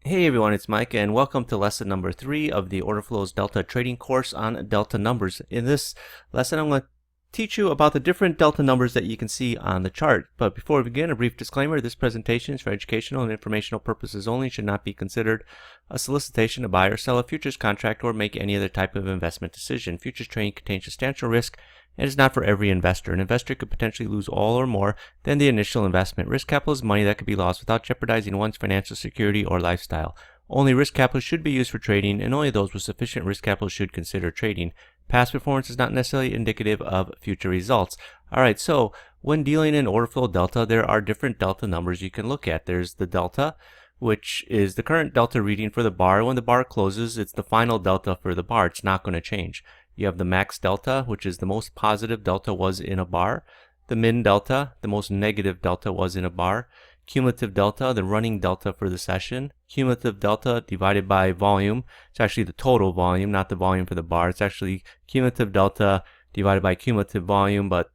Hey everyone, it's Mike and welcome to lesson number 3 of the Orderflows Delta trading course on delta numbers. In this lesson, I'm going to teach you about the different delta numbers that you can see on the chart. But before we begin, a brief disclaimer: this presentation is for educational and informational purposes only, should not be considered a solicitation to buy or sell a futures contract or make any other type of investment decision. Futures trading contains substantial risk and is not for every investor. An investor could potentially lose all or more than the initial investment. Risk capital is money that could be lost without jeopardizing one's financial security or lifestyle. Only risk capital should be used for trading, and only those with sufficient risk capital should consider trading. Past performance is not necessarily indicative of future results. Alright, so when dealing in order flow delta, there are different delta numbers you can look at. There's the delta, which is the current delta reading for the bar. When the bar closes, it's the final delta for the bar. It's not going to change. You have the max delta, which is the most positive delta was in a bar. The min delta, the most negative delta was in a bar. Cumulative delta, the running delta for the session. Cumulative delta divided by volume. It's actually the total volume, not the volume for the bar. It's actually cumulative delta divided by cumulative volume, but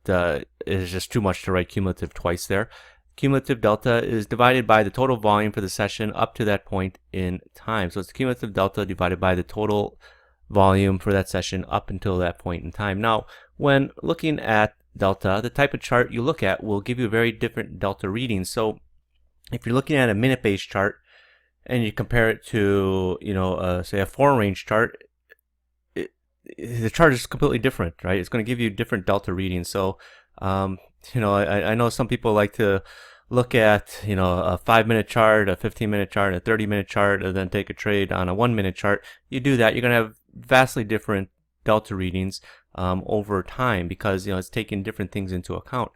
it's just too much to write cumulative twice there. Cumulative delta is divided by the total volume for the session up to that point in time. So it's cumulative delta divided by the total volume for that session up until that point in time. Now, when looking at delta, the type of chart you look at will give you a very different delta reading. So if you're looking at a minute-based chart and you compare it to, say a 4-range chart, the chart is completely different, right? It's going to give you different delta readings. So, I know some people like to look at, a 5-minute chart, a 15-minute chart, a 30-minute chart, and then take a trade on a 1-minute chart. You do that, you're going to have vastly different delta readings over time because, it's taking different things into account.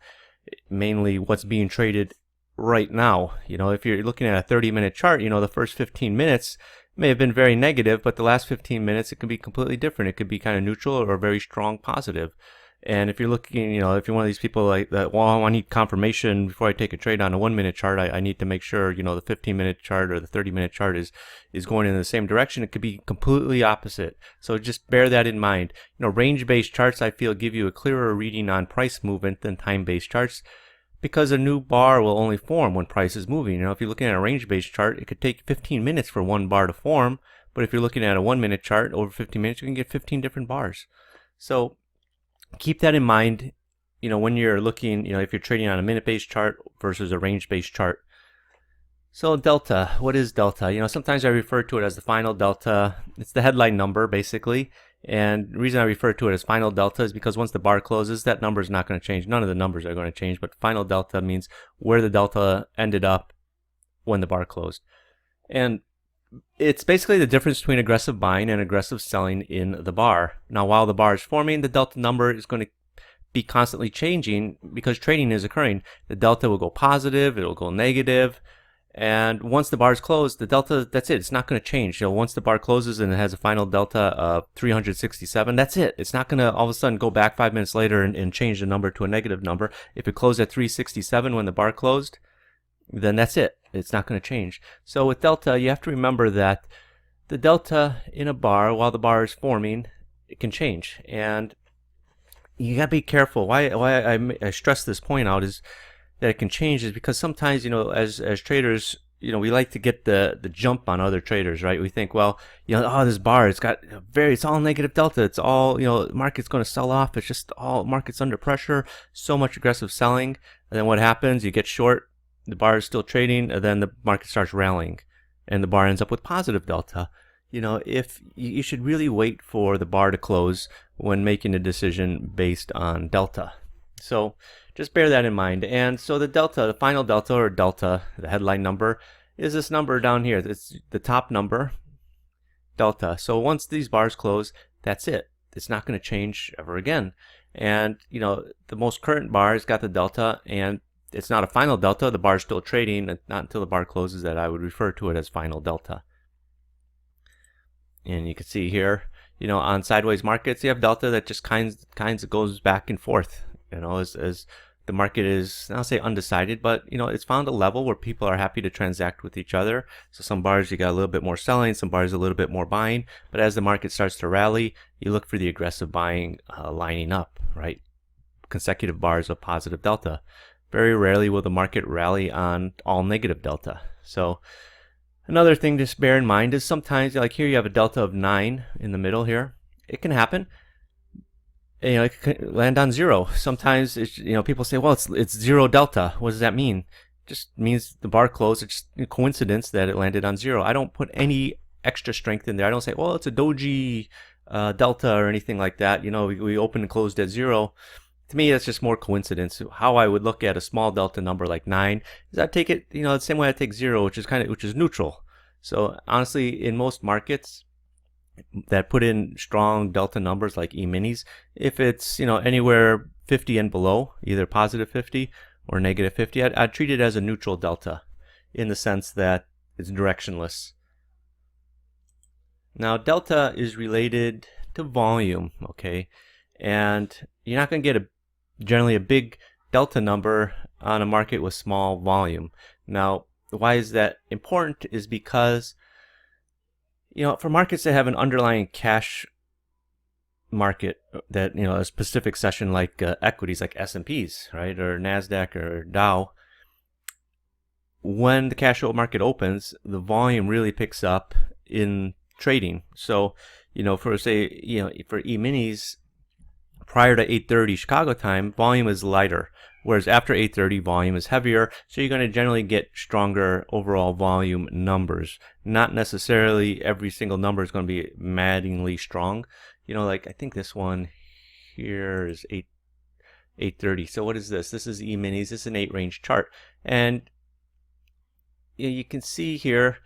Mainly what's being traded right now. If you're looking at a 30-minute chart, the first 15 minutes may have been very negative, but the last 15 minutes it can be completely different. It could be kind of neutral or very strong positive. And if you're looking, if you're one of these people like that, well, I need confirmation before I take a trade on a 1-minute chart, I need to make sure, the 15-minute chart or the 30-minute chart is going in the same direction. It could be completely opposite. So just bear that in mind. Range-based charts, I feel, give you a clearer reading on price movement than time-based charts because a new bar will only form when price is moving. If you're looking at a range-based chart, it could take 15 minutes for one bar to form. But if you're looking at a 1-minute chart over 15 minutes, you can get 15 different bars. So keep that in mind, when you're looking, if you're trading on a minute-based chart versus a range-based chart. So delta, what is delta? Sometimes I refer to it as the final delta. It's the headline number, basically. And the reason I refer to it as final delta is because once the bar closes, that number is not going to change. None of the numbers are going to change, but final delta means where the delta ended up when the bar closed. And it's basically the difference between aggressive buying and aggressive selling in the bar. Now, while the bar is forming, the delta number is going to be constantly changing because trading is occurring. The delta will go positive, it will go negative, and once the bar is closed, the delta, that's it. It's not going to change. Once the bar closes and it has a final delta of 367, that's it. It's not going to all of a sudden go back 5 minutes later and change the number to a negative number. If it closed at 367 when the bar closed, then that's it. It's not going to change. So with delta, you have to remember that the delta in a bar, while the bar is forming, it can change. And you got to be careful. Why I stress this point out is that it can change is because sometimes, as traders, we like to get the jump on other traders, right? We think, well, this bar, it's all negative delta. It's all, market's going to sell off. It's just all market's under pressure. So much aggressive selling. And then what happens? You get short. The bar is still trading, and then the market starts rallying, and the bar ends up with positive delta. If you should really wait for the bar to close when making a decision based on delta. So just bear that in mind. And so the delta, the final delta or delta, the headline number, is this number down here. It's the top number, delta. So once these bars close, that's it. It's not going to change ever again. And, the most current bar has got the delta, and it's not a final delta. The bar is still trading, and not until the bar closes that I would refer to it as final delta. And you can see here, on sideways markets, you have delta that just kinds of goes back and forth. As the market is, I'll say undecided, but it's found a level where people are happy to transact with each other. So some bars you got a little bit more selling, some bars a little bit more buying. But as the market starts to rally, you look for the aggressive buying lining up, right? Consecutive bars of positive delta. Very rarely will the market rally on all negative delta. So Another thing to bear in mind is sometimes, like here you have a delta of 9 in the middle here. It can happen. It can land on 0. Sometimes people say, well, it's 0 delta. What does that mean? It just means the bar closed. It's just a coincidence that it landed on 0. I don't put any extra strength in there. I don't say, well, it's a doji delta or anything like that. We opened and closed at 0. To me, that's just more coincidence. How I would look at a small delta number like 9 is I take it, the same way I take 0, which is neutral. So honestly, in most markets that put in strong delta numbers like E-minis, if it's anywhere 50 and below, either positive 50 or negative 50, I'd treat it as a neutral delta in the sense that it's directionless. Now delta is related to volume, okay, and you're not going to get generally a big delta number on a market with small volume. Now why is that important is because for markets that have an underlying cash market that a specific session like equities like S&Ps, right, or Nasdaq or Dow, when the cash market opens, the volume really picks up in trading. So for E-minis prior to 8:30 Chicago time, volume is lighter, whereas after 8:30 volume is heavier, so you're going to generally get stronger overall volume numbers. Not necessarily every single number is going to be maddeningly strong. Like I think this one here is 8:30. So what is this? This is E-minis. This is an 8 range chart, and you can see here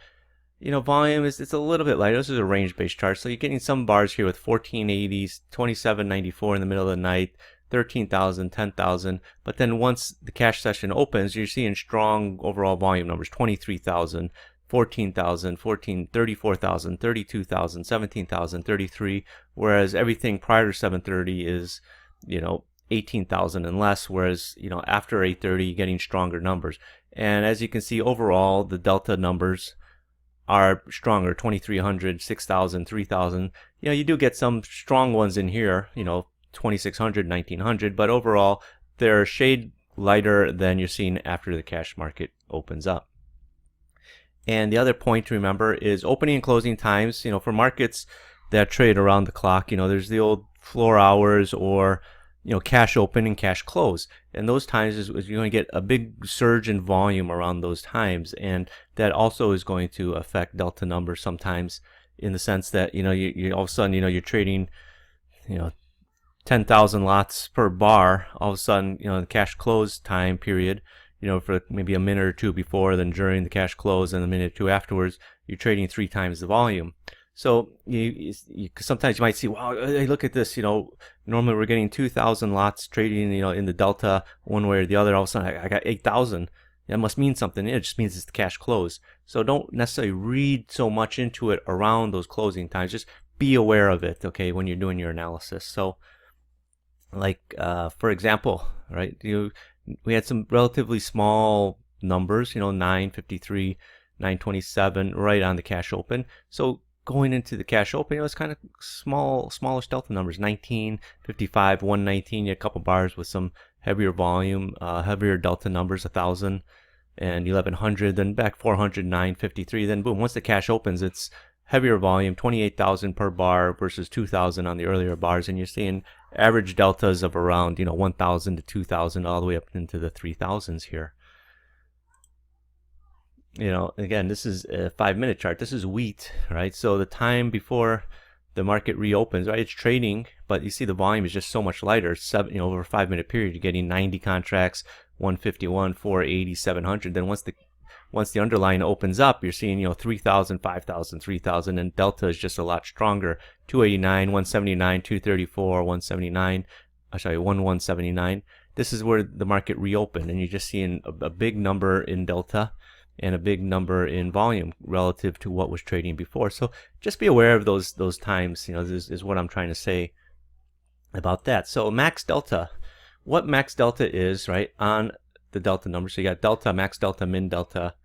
volume it's a little bit lighter. This is a range-based chart, so you're getting some bars here with 1480s, 2794 in the middle of the night, 13,000, 10,000. But then once the cash session opens, you're seeing strong overall volume numbers: 23,000, 14,000, 34,000, 32,000, 17,000, 33. Whereas everything prior to 7:30 is 18,000 and less. Whereas after 8:30, you're getting stronger numbers. And as you can see, overall the delta numbers are stronger: 2,300, 6,000, 3,000. You do get some strong ones in here, 2,600, 1,900, but overall they're a shade lighter than you're seeing after the cash market opens up. And the other point to remember is opening and closing times. For markets that trade around the clock, there's the old floor hours or cash open and cash close, and those times is you're going to get a big surge in volume around those times, and that also is going to affect delta numbers sometimes, in the sense that you all of a sudden you're trading 10,000 lots per bar. All of a sudden the cash close time period, for maybe a minute or two before, then during the cash close, and a minute or two afterwards, you're trading 3 times the volume. So sometimes you might see, wow, hey, look at this. Normally we're getting 2,000 lots trading, in the delta one way or the other. All of a sudden I got 8,000. That must mean something. It just means it's the cash close. So don't necessarily read so much into it around those closing times. Just be aware of it, okay, when you're doing your analysis. So, like for example, right, we had some relatively small numbers, 953, 927, right on the cash open. So going into the cash open, it's kind of smallish delta numbers: 1955, 119. You had a couple bars with some heavier volume, heavier delta numbers: 1,000 and 1,100. Then back 400, 953. Then boom, once the cash opens, it's heavier volume: 28,000 per bar versus 2,000 on the earlier bars, and you're seeing average deltas of around 1,000 to 2,000, all the way up into the 3,000s here. Again, this is a 5-minute chart. This is wheat, right? So the time before the market reopens, right, it's trading, but you see the volume is just so much lighter. Over a 5-minute period, you're getting 90 contracts, 151, 480, 700. Then once the underlying opens up, you're seeing 3,000, 5,000, 3,000, and delta is just a lot stronger: 289, 179, 234, 179. 1179. This is where the market reopened, and you're just seeing a big number in delta and a big number in volume relative to what was trading before. So just be aware of those times. This is what I'm trying to say about that. So max delta, what max delta is, right, on the delta number. So you got delta, max delta, min delta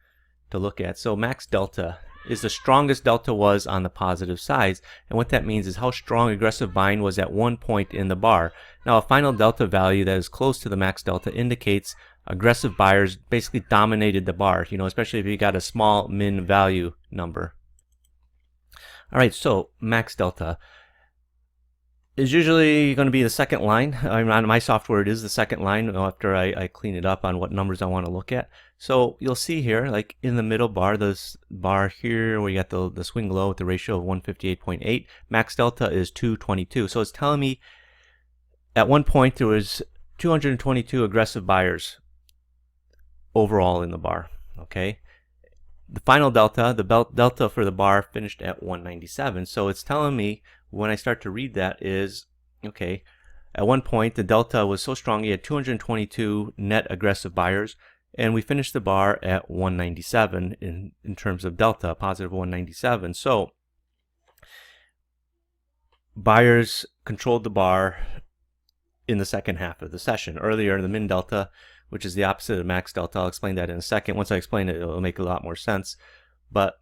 to look at. So max delta is the strongest delta was on the positive sides, and what that means is how strong aggressive buying was at one point in the bar. Now a final delta value that is close to the max delta indicates aggressive buyers basically dominated the bar, especially if you got a small min value number. All right, so max delta is usually going to be the second line. On my software, it is the second line after I clean it up on what numbers I want to look at. So you'll see here, like in the middle bar, this bar here where you got the swing low with the ratio of 158.8, max delta is 222. So it's telling me at one point there was 222 aggressive buyers overall in the bar. Okay, the final delta, the delta for the bar finished at 197. So it's telling me when I start to read that is, okay, at one point the delta was so strong you had 222 net aggressive buyers, and we finished the bar at 197 in terms of delta, positive 197. So buyers controlled the bar in the second half of the session. Earlier, the min delta, which is the opposite of max delta, I'll explain that in a second. Once I explain it, it'll make a lot more sense. But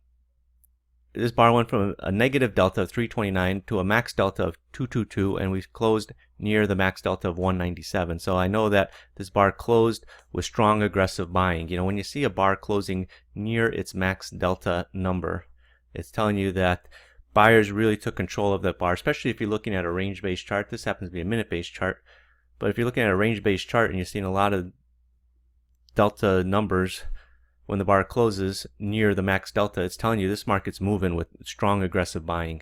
this bar went from a negative delta of 329 to a max delta of 222, and we closed near the max delta of 197. So I know that this bar closed with strong aggressive buying. When you see a bar closing near its max delta number, it's telling you that buyers really took control of that bar, especially if you're looking at a range-based chart. This happens to be a minute-based chart. But if you're looking at a range-based chart and you're seeing a lot of delta numbers when the bar closes near the max delta, it's telling you this market's moving with strong aggressive buying.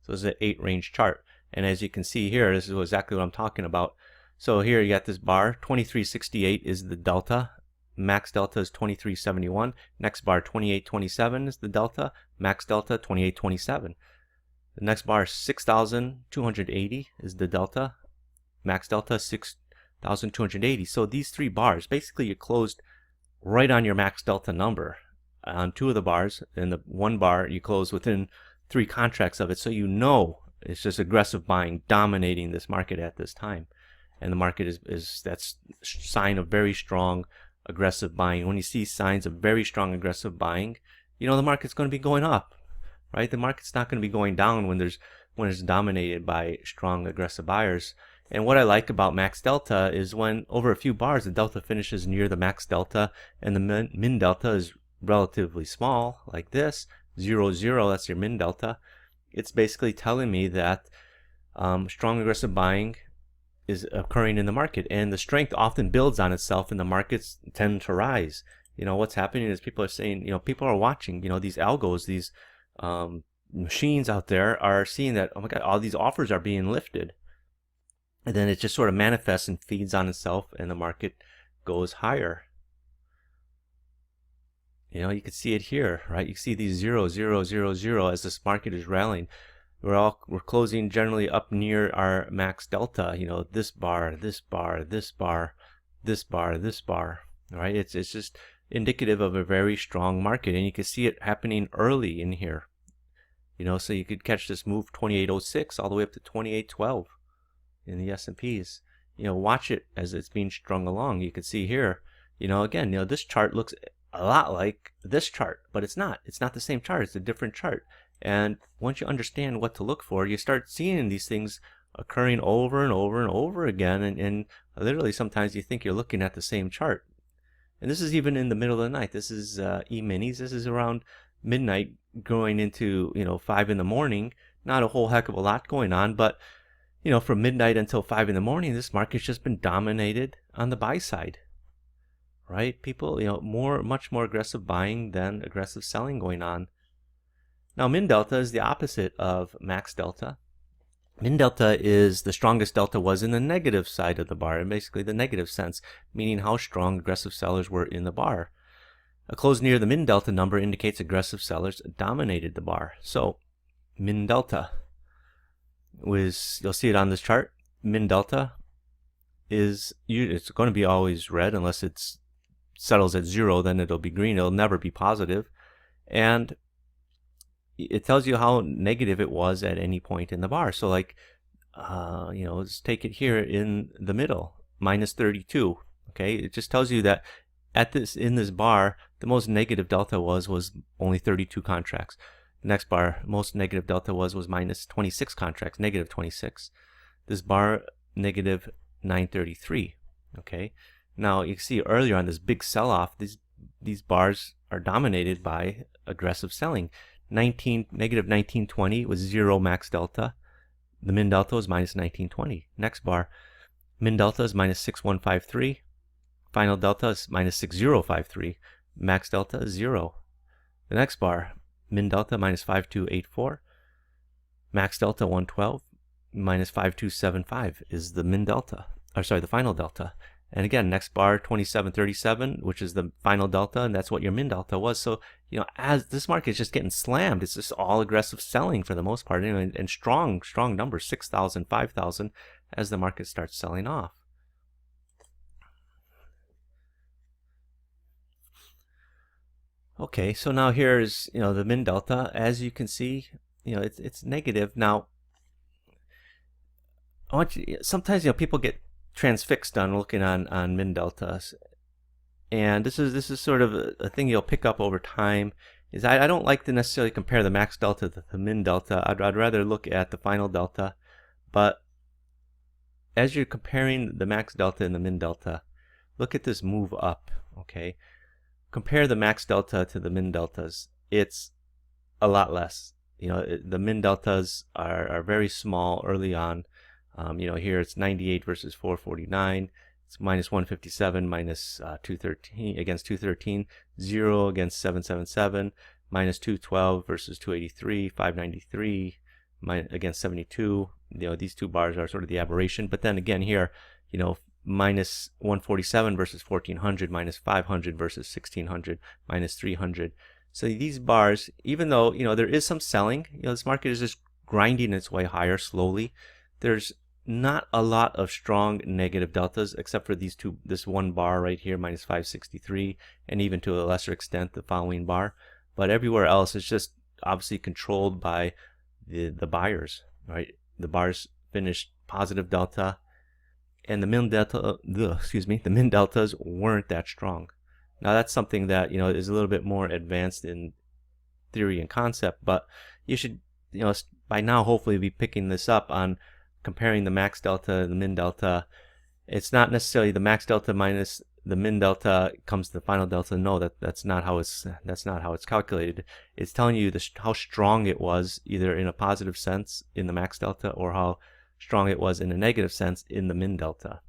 So this is an 8 range chart, and as you can see here, this is exactly what I'm talking about. So here you got this bar, 2368 is the delta, max delta is 2371. Next bar, 2827 is the delta, max delta 2827. The next bar, 6280 is the delta, max delta 6280. So these 3 bars, basically you closed right on your max delta number on 2 of the bars, and the 1 bar you close within 3 contracts of it. So it's just aggressive buying dominating this market at this time, and the market is that's sign of very strong aggressive buying. When you see signs of very strong aggressive buying, the market's going to be going up, right? The market's not going to be going down when it's dominated by strong aggressive buyers. And what I like about max delta is when over a few bars the delta finishes near the max delta and the min delta is relatively small, like this, 0, 0, that's your min delta. It's basically telling me that strong aggressive buying is occurring in the market, and the strength often builds on itself and the markets tend to rise. What's happening is people are saying, people are watching, these algos, these machines out there are seeing that, oh my God, all these offers are being lifted. And then it just sort of manifests and feeds on itself, and the market goes higher. You can see it here, right? You see these 0, 0, 0, 0 as this market is rallying. We're closing generally up near our max delta. This bar, this bar, this bar, this bar, this bar. Right? It's just indicative of a very strong market, and you can see it happening early in here. So you could catch this move 2806 all the way up to 2812 in the S&Ps. Watch it as it's being strung along. You can see here, again, this chart looks a lot like this chart, but it's not. It's not the same chart. It's a different chart. And once you understand what to look for, you start seeing these things occurring over and over and over again. And literally sometimes you think you're looking at the same chart. And this is even in the middle of the night. This is E-minis. This is around midnight going into 5 in the morning. Not a whole heck of a lot going on, but from midnight until 5 in the morning, this market's just been dominated on the buy side. Right? People, much more aggressive buying than aggressive selling going on. Now, min delta is the opposite of max delta. Min delta is the strongest delta was in the negative side of the bar, and basically the negative sense, meaning how strong aggressive sellers were in the bar. A close near the min delta number indicates aggressive sellers dominated the bar. So, min delta was, you'll see it on this chart, min delta it's going to be always red unless it settles at 0, then it'll be green. It'll never be positive. And it tells you how negative it was at any point in the bar. So like, let's take it here in the middle, minus 32. Okay, it just tells you that in this bar, the most negative delta was only 32 contracts. The next bar, most negative delta was minus 26 contracts, negative 26. This bar, negative 933. Okay, now you can see earlier on this big sell-off, these bars are dominated by aggressive selling. Negative 1920 was 0 max delta. The min delta is minus 1920. Next bar, min delta is minus 6153. Final delta is minus 6053. Max delta is 0. The next bar, min delta minus 5284. Max delta 112. Minus 5275 is the min delta. Or sorry, the final delta. And again, next bar 2737, which is the final delta, and that's what your min delta was. So, as this market is just getting slammed, it's just all aggressive selling for the most part, and strong numbers, 6,000, 5,000, as the market starts selling off. Okay, so now here's the min delta. As you can see, it's negative. Now, sometimes people get transfixed on looking on min deltas, and this is sort of a thing you'll pick up over time. Is I don't like to necessarily compare the max delta to the min delta. I'd rather look at the final delta. But as you're comparing the max delta and the min delta, look at this move up. Okay, compare the max delta to the min deltas. It's a lot less. The min deltas are very small early on. Here it's 98 versus 449. It's minus 157 minus 213 against 213. 0 against 777. Minus 212 versus 283. 593 against 72. These two bars are sort of the aberration. But then again here, minus 147 versus 1400. Minus 500 versus 1600. Minus 300. So these bars, even though there is some selling, this market is just grinding its way higher slowly. There's not a lot of strong negative deltas except for this one bar right here, minus 563, and even to a lesser extent the following bar. But everywhere else it's just obviously controlled by the buyers, right? The bars finished positive delta, and the min deltas weren't that strong. Now that's something that is a little bit more advanced in theory and concept, but you should by now hopefully be picking this up on comparing the max delta and the min delta. It's not necessarily the max delta minus the min delta comes to the final delta. No, that's not how it's calculated. It's telling you how strong it was, either in a positive sense in the max delta or how strong it was in a negative sense in the min delta.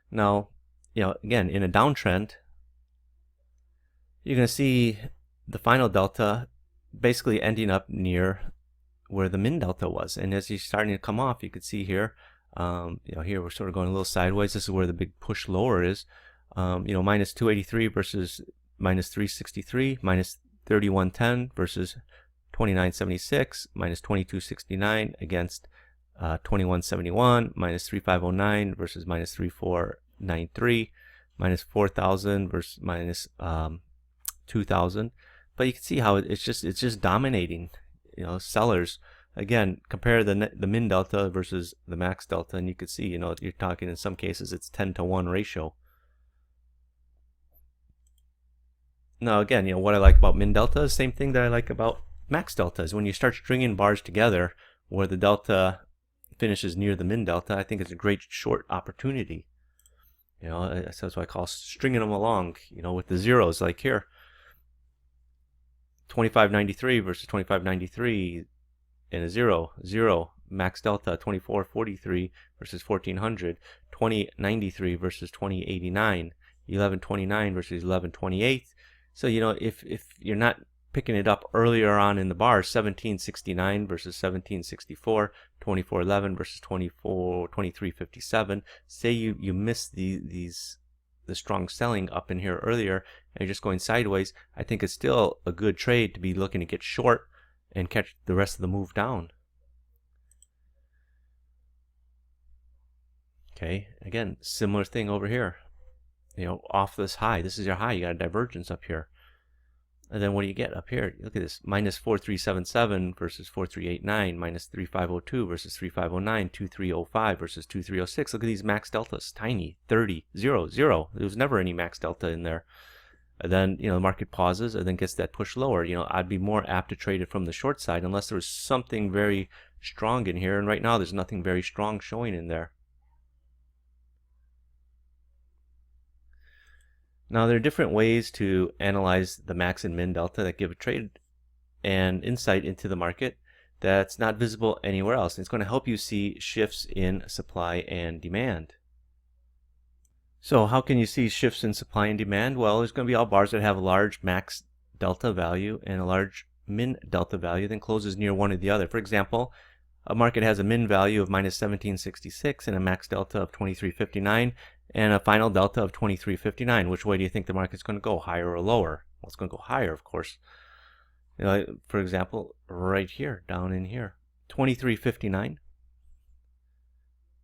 Now, again, in a downtrend, you're going to see the final delta basically ending up near where the min delta was, and as he's starting to come off, you can see here, here we're sort of going a little sideways. This is where the big push lower is. Minus 283 versus minus 363, minus 3110 versus 2976, minus 2269 against 2171, minus 3509 versus minus 3493, minus 4000 versus minus 2000. But you can see how it's just dominating. Sellers, again, compare the min delta versus the max delta, and you can see, you're talking in some cases it's 10-to-1 ratio. Now again, what I like about min delta is the same thing that I like about max delta, is when you start stringing bars together where the delta finishes near the min delta. I think it's a great short opportunity. That's what I call stringing them along, with the zeros, like here. 2593 versus 2593 and a 0 max delta. 2443 versus 1400. 2093 versus 2089. 1129 versus 1128. So if you're not picking it up earlier on in the bar, 1769 versus 1764. 2411 versus 2357. Say you miss the strong selling up in here earlier and you're just going sideways, I think it's still a good trade to be looking to get short and catch the rest of the move down. Okay, again, similar thing over here. Off this high, this is your high, you got a divergence up here. And then what do you get up here? Look at this, minus 4377 versus 4389, minus 3502 versus 3509, 2305 versus 2306. Look at these max deltas, tiny, 30, 0, 0. There was never any max delta in there. And then, the market pauses and then gets that push lower. I'd be more apt to trade it from the short side unless there was something very strong in here. And right now, there's nothing very strong showing in there. Now there are different ways to analyze the max and min delta that give a trade and insight into the market that's not visible anywhere else. It's going to help you see shifts in supply and demand. So how can you see shifts in supply and demand? Well, there's going to be all bars that have a large max delta value and a large min delta value, then closes near one or the other. For example, a market has a min value of minus 1766 and a max delta of 2359 and a final delta of 2359. Which way do you think the market's going to go, higher or lower? Well, it's going to go higher, of course. You know, for example, right here, down in here, 2359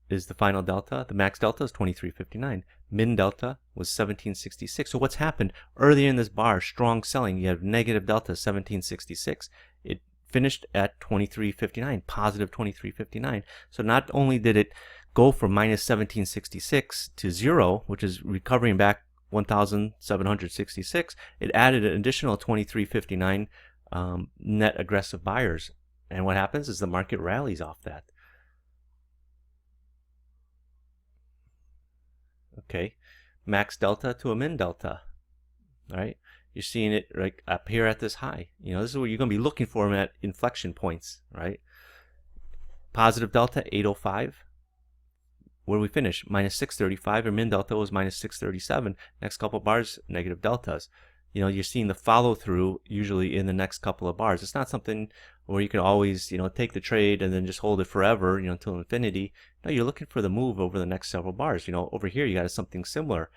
is the final delta. The max delta is 2359. Min delta was 1766. So what's happened earlier in this bar? Strong selling. You have negative delta 1766. It finished at 2359, positive 2359. So not only did it go from minus 1766 to 0, which is recovering back 1766, it added an additional 2359 net aggressive buyers. And what happens is the market rallies off that. Okay, max delta to a min delta. All right, you're seeing it right up here at this high. You know, this is what you're going to be looking for at inflection points, right? Positive delta 805. Where we finish? Minus 635, or min delta was minus 637. Next couple of bars, negative deltas. You know, you're seeing the follow through usually in the next couple of bars. It's not something where you can always, you know, take the trade and then just hold it forever, you know, until infinity. No, you're looking for the move over the next several bars. You know, over here you got something similar.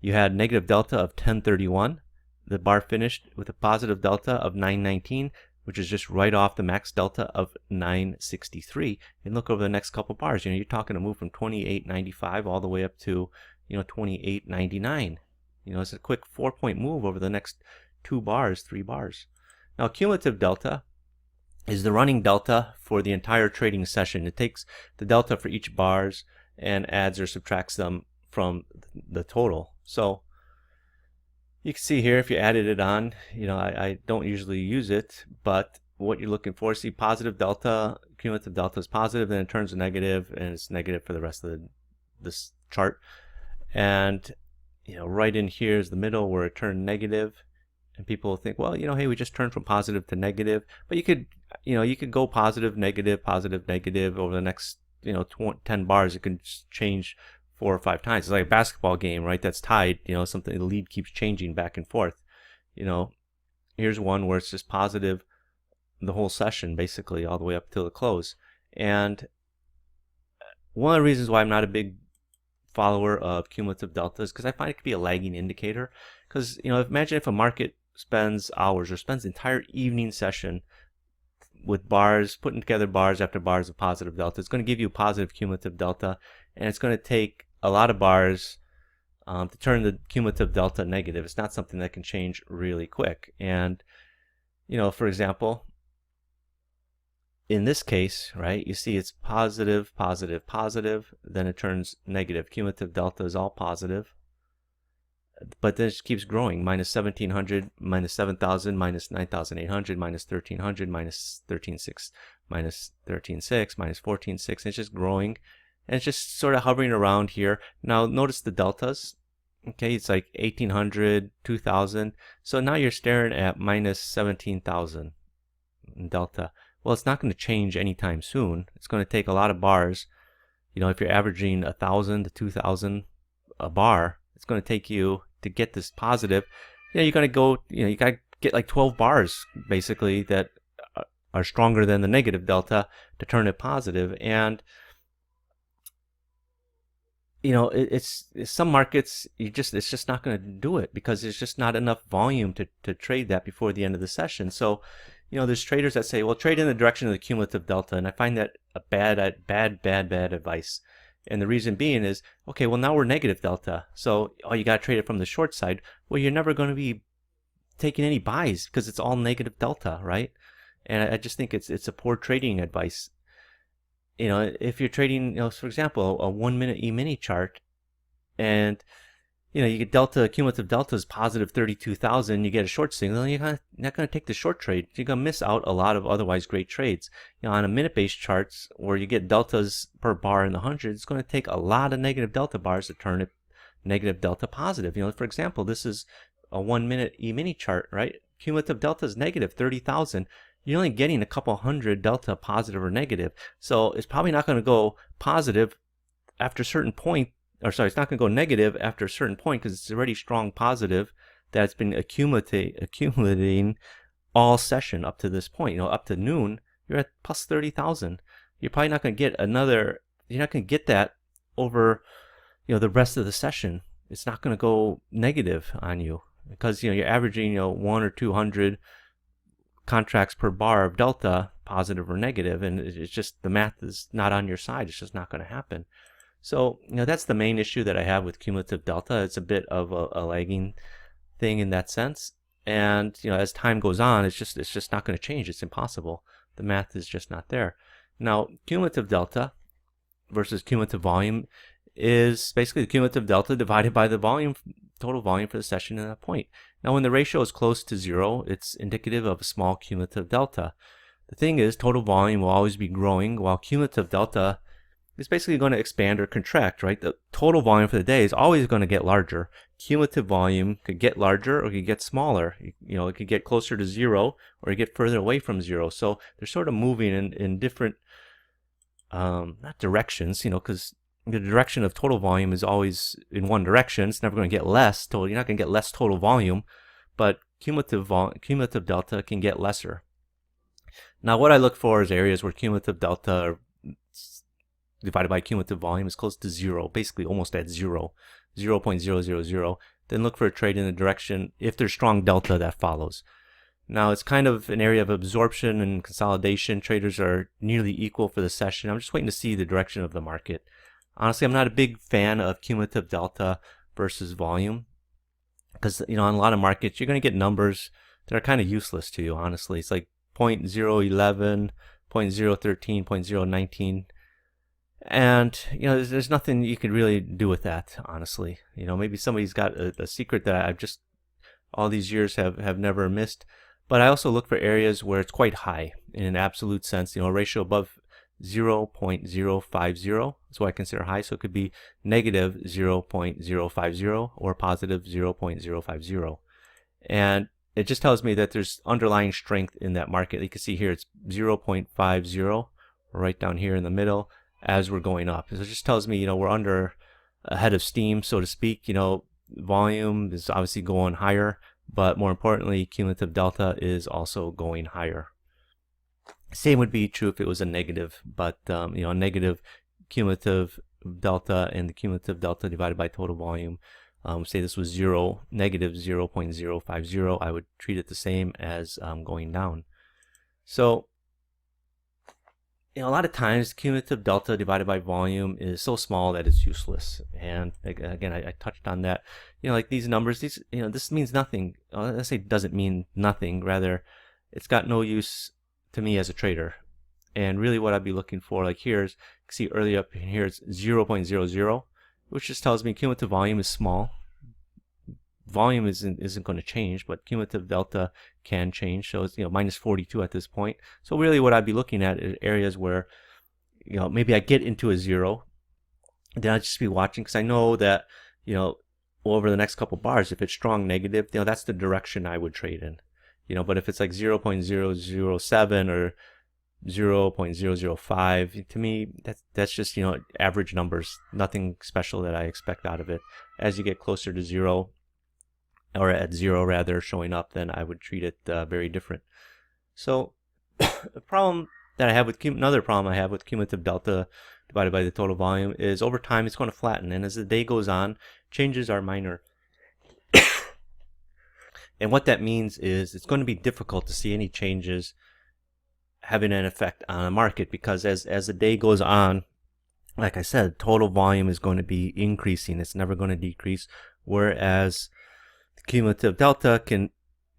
You had negative delta of 1031. The bar finished with a positive delta of 919, which is just right off the max delta of 963. And look over the next couple bars. You know, you're talking a move from 28.95 all the way up to, you know, 28.99. You know, it's a quick 4-point move over the next 2 bars, 3 bars. Now, cumulative delta is the running delta for the entire trading session. It takes the delta for each bars and adds or subtracts them from the total. So you can see here, if you added it on, you know, I don't usually use it, but what you're looking for, see positive delta, cumulative delta is positive, then it turns negative, and it's negative for the rest of this chart. And you know, right in here is the middle where it turned negative, and people think, well, you know, hey, we just turned from positive to negative. But you could, you know, you could go positive, negative over the next, you know, 10 bars. It can change 4 or 5 times. It's like a basketball game, right? That's tied. You know, something, the lead keeps changing back and forth. You know, here's one where it's just positive the whole session, basically all the way up till the close. And one of the reasons why I'm not a big follower of cumulative delta is because I find it could be a lagging indicator. Because, you know, imagine if a market spends hours or spends the entire evening session with bars, putting together bars after bars of positive delta. It's going to give you a positive cumulative delta, and it's going to take a lot of bars to turn the cumulative delta negative. It's not something that can change really quick. And, you know, for example, in this case, right, you see it's positive, positive, positive, then it turns negative. Cumulative delta is all positive, but then it keeps growing. Minus 1700, minus 7000, minus 9800, minus 1300, minus 136, minus 136, minus 146. It's just growing, and it's just sort of hovering around here. Now notice the deltas. Okay, it's like 1800, 2000. So now you're staring at minus 17,000 in delta. Well, it's not going to change anytime soon. It's going to take a lot of bars. You know, if you're averaging 1,000 to 2,000 a bar, it's going to take you to get this positive. You know, you're going to go, you know, you got to get like 12 bars basically that are stronger than the negative delta to turn it positive. And you know, it's some markets, it's just not going to do it because there's just not enough volume to trade that before the end of the session. So, you know, there's traders that say, well, trade in the direction of the cumulative delta, and I find that a bad advice. And the reason being is, okay, well, now we're negative delta, so you got to trade it from the short side. Well, you're never going to be taking any buys because it's all negative delta, right? And I just think it's a poor trading advice. You know, if you're trading, you know, for example, a 1-minute E-mini chart, and you know, you get delta, cumulative delta is positive 32,000, you get a short signal, you're not going to take the short trade. You're going to miss out a lot of otherwise great trades. You know, on a minute-based charts where you get deltas per bar in the hundreds, it's going to take a lot of negative delta bars to turn it negative delta positive. For example, this is a 1 minute E-mini chart, right? Cumulative delta is negative 30,000. You're only getting a couple hundred delta positive or negative. So it's probably not going to go positive after a certain point, or sorry, it's not going to go negative after a certain point because it's already strong positive that's been accumulating all session up to this point. Up to noon, you're at plus 30,000. You're probably not going to get you're not going to get that over, the rest of the session. It's not going to go negative on you because, you're averaging, 1 or 200 contracts per bar of delta, positive or negative, and it's just the math is not on your side. It's just not going to happen. So, that's the main issue that I have with cumulative delta. It's a bit of a lagging thing in that sense. And, as time goes on, it's just not going to change. It's impossible. The math is just not there. Now, cumulative delta versus cumulative volume is basically the cumulative delta divided by the total volume for the session at that point. Now, when the ratio is close to 0, it's indicative of a small cumulative delta. The thing is, total volume will always be growing, while cumulative delta is basically going to expand or contract, right? The total volume for the day is always going to get larger. Cumulative volume could get larger or could get smaller. It could get closer to 0 or get further away from 0. So they're sort of moving in different, not directions, because the direction of total volume is always in one direction. It's never going to get less total. You're not going to get less total volume, but cumulative delta can get lesser. Now, what I look for is areas where cumulative delta divided by cumulative volume is close to 0, basically almost at 0, 0.000. Then look for a trade in the direction if there's strong delta that follows. Now, it's kind of an area of absorption and consolidation. Traders are nearly equal for the session. I'm just waiting to see the direction of the market. Honestly, I'm not a big fan of cumulative delta versus volume because, in a lot of markets, you're going to get numbers that are kind of useless to you, honestly. It's like 0.011, 0.013, 0.019. And, there's nothing you can really do with that, honestly. Maybe somebody's got a secret that I've just all these years have never missed. But I also look for areas where it's quite high in an absolute sense, a ratio above 0.050 is what I consider high. So it could be negative 0.050 or positive 0.050. And it just tells me that there's underlying strength in that market. You can see here it's 0.50 right down here in the middle as we're going up. So it just tells me, we're under a head of steam, so to speak. Volume is obviously going higher, but more importantly, cumulative delta is also going higher. Same would be true if it was a negative, but a negative cumulative delta and the cumulative delta divided by total volume. Say this was negative 0.050, I would treat it the same as going down. So, a lot of times cumulative delta divided by volume is so small that it's useless. And again, I touched on that. Like these numbers, this means nothing. Let's say it doesn't mean nothing. Rather, it's got no use to me as a trader. And really what I'd be looking for, like here is, you can see early up here, it's 0.00, which just tells me cumulative volume is small. Volume isn't going to change, but cumulative delta can change. So it's minus 42 at this point. So really what I'd be looking at is areas where maybe I get into a 0, then I'd just be watching because I know that over the next couple bars, if it's strong negative, that's the direction I would trade in. But if it's like 0.007 or 0.005, to me that's just average numbers, nothing special that I expect out of it. As you get closer to 0, or at 0 rather, showing up, then I would treat it very different. So the problem that I have with another problem I have with cumulative delta divided by the total volume is over time it's going to flatten, and as the day goes on, changes are minor. And what that means is it's going to be difficult to see any changes having an effect on the market, because as the day goes on, like I said, total volume is going to be increasing. It's never going to decrease, whereas the cumulative delta can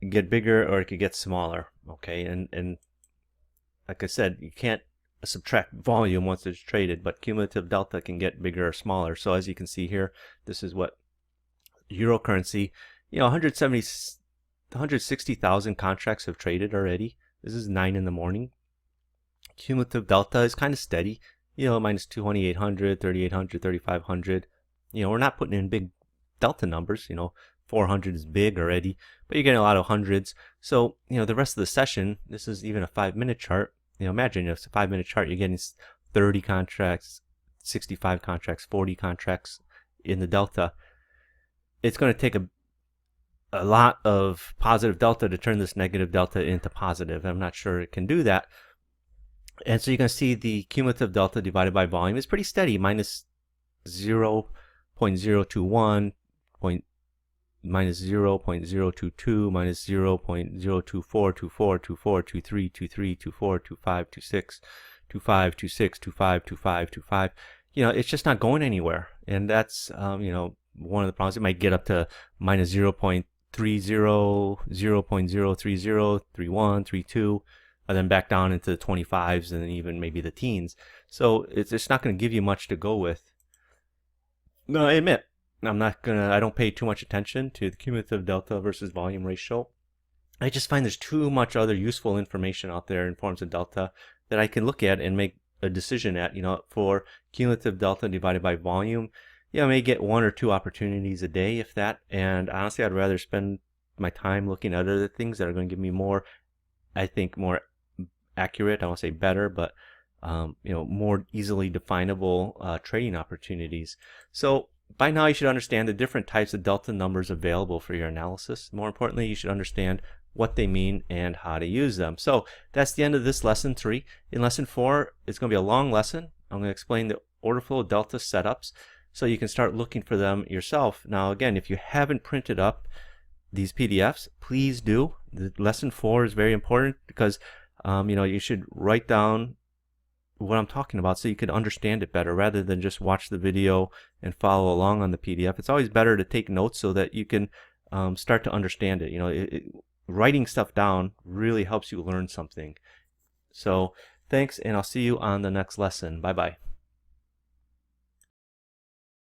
get bigger or it could get smaller. Okay, and like I said, you can't subtract volume once it's traded, but cumulative delta can get bigger or smaller. So as you can see here, this is what euro currency, 160,000 contracts have traded already. This is 9 in the morning. Cumulative delta is kind of steady, minus 2,800, 3,800, 3,500. We're not putting in big delta numbers. 400 is big already, but you're getting a lot of hundreds. So, the rest of the session, this is even a 5-minute chart. Imagine if it's a 5-minute chart, you're getting 30 contracts, 65 contracts, 40 contracts in the delta. It's going to take a lot of positive delta to turn this negative delta into positive. I'm not sure it can do that. And so you can see the cumulative delta divided by volume is pretty steady, minus 0.021, minus 0.022, minus 0.024, 24, 24, 23, 23, 24, 25, 26, 25, 26, 25, 25, 25. It's just not going anywhere. And that's, one of the problems. It might get up to minus 0.30, 0.030, 31, 32, and then back down into the 25s and then even maybe the teens. So it's just not going to give you much to go with. No, I admit, I don't pay too much attention to the cumulative delta versus volume ratio. I just find there's too much other useful information out there in forms of delta that I can look at and make a decision at. For cumulative delta divided by volume, I may get 1 or 2 opportunities a day, if that. And honestly, I'd rather spend my time looking at other things that are going to give me more, I think, more accurate, I won't say better, but more easily definable trading opportunities. So by now you should understand the different types of delta numbers available for your analysis. More importantly, you should understand what they mean and how to use them. So that's the end of this lesson 3. In lesson 4, it's going to be a long lesson. I'm going to explain the order flow delta setups so you can start looking for them yourself. Now again, if you haven't printed up these PDFs, please do. The lesson 4 is very important because you should write down what I'm talking about so you can understand it better rather than just watch the video and follow along on the PDF. It's always better to take notes so that you can start to understand it. Writing stuff down really helps you learn something. So thanks, and I'll see you on the next lesson. Bye-bye.